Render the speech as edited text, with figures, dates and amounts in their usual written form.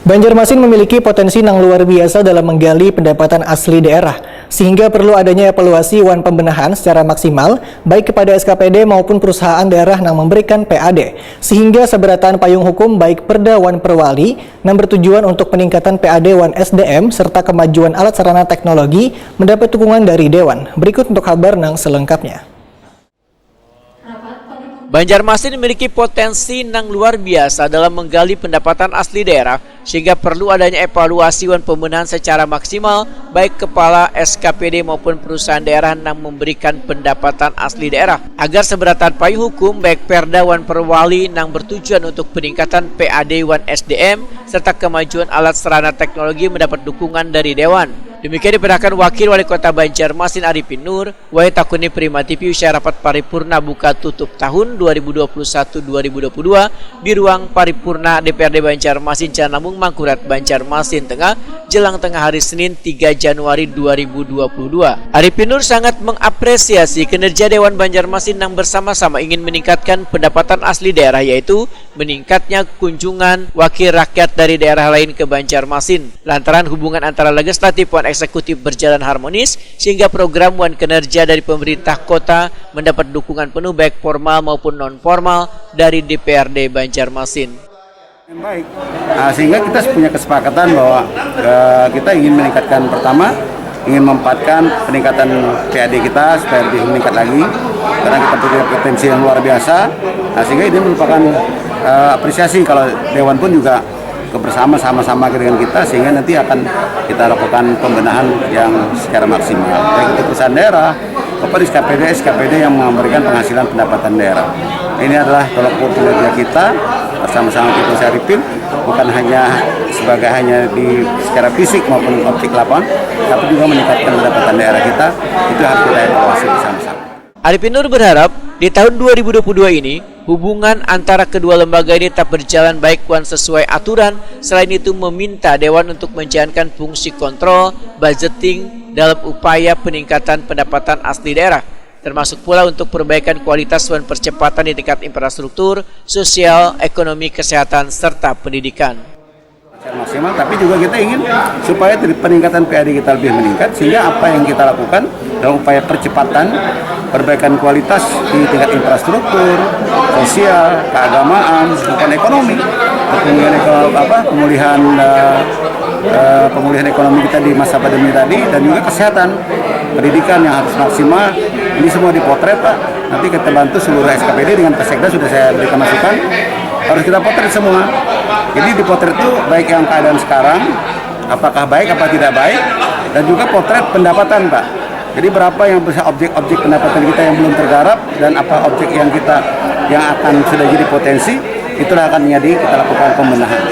Banjarmasin memiliki potensi yang luar biasa dalam menggali pendapatan asli daerah, sehingga perlu adanya evaluasi wan pembenahan secara maksimal, baik kepada SKPD maupun perusahaan daerah yang memberikan PAD, sehingga seberatan payung hukum baik Perda wan Perwali yang bertujuan untuk peningkatan PAD wan SDM serta kemajuan alat sarana teknologi mendapat dukungan dari Dewan. Berikut untuk kabar yang selengkapnya. Banjarmasin memiliki potensi yang luar biasa dalam menggali pendapatan asli daerah, sehingga perlu adanya evaluasi wan pembenahan secara maksimal baik kepala SKPD maupun perusahaan daerah yang memberikan pendapatan asli daerah, agar seberatan payung hukum baik Perda wan Perwali yang bertujuan untuk peningkatan PAD wan SDM serta kemajuan alat sarana teknologi mendapat dukungan dari Dewan. Demikian diperintahkan Wakil Wali Kota Banjarmasin Arifin Nur, Wahai Takuni Prima TV usai rapat paripurna buka tutup tahun 2021-2022 di ruang paripurna DPRD Banjarmasin Canamung Mangkurat Banjarmasin Tengah jelang tengah hari Senin 3 Januari 2022. Arifin Nur sangat mengapresiasi kinerja Dewan Banjarmasin yang bersama-sama ingin meningkatkan pendapatan asli daerah, yaitu meningkatnya kunjungan wakil rakyat dari daerah lain ke Banjarmasin lantaran hubungan antara legislatif dan eksekutif berjalan harmonis, sehingga program wan kinerja dari pemerintah kota mendapat dukungan penuh baik formal maupun non formal dari DPRD Banjarmasin. Baik, sehingga kita punya kesepakatan bahwa kita ingin meningkatkan, pertama ingin memanfaatkan peningkatan PAD kita supaya lebih meningkat lagi karena kita punya potensi yang luar biasa. Sehingga ini merupakan apresiasi kalau Dewan pun juga bersama sama dengan kita, sehingga nanti akan kita lakukan pembenahan yang secara maksimal baik untuk perusahaan daerah maupun SKPD yang memberikan penghasilan pendapatan daerah. Ini adalah tolak ukur kinerja kita bersama-sama kita Arifin, bukan hanya sebagai di secara fisik maupun optik lapangan, tapi juga meningkatkan pendapatan daerah kita. Itu harus kita evaluasi bersama-sama. Arifin Nur berharap di tahun 2022 ini hubungan antara kedua lembaga ini tetap berjalan baik wan sesuai aturan. Selain itu meminta Dewan untuk menjalankan fungsi kontrol, budgeting dalam upaya peningkatan pendapatan asli daerah, termasuk pula untuk perbaikan kualitas wan percepatan di tingkat infrastruktur, sosial, ekonomi, kesehatan, serta pendidikan. Maksimal, tapi juga kita ingin supaya peningkatan PAD kita lebih meningkat, sehingga apa yang kita lakukan dalam upaya percepatan perbaikan kualitas di tingkat infrastruktur, sosial, keagamaan, bukan ekonomi, pemulihan ekonomi kita di masa pandemi tadi, dan juga kesehatan, pendidikan yang harus maksimal. Ini semua dipotret, Pak. Nanti kita bantu seluruh SKPD dengan Persekda, sudah saya berikan masukan, harus kita potret semua. Jadi dipotret itu baik yang keadaan sekarang, apakah baik, apa tidak baik, dan juga potret pendapatan, Pak. Jadi berapa yang bisa objek-objek pendapatan kita yang belum tergarap, dan apa objek yang akan sudah jadi potensi, itulah akan kita lakukan pembenahan.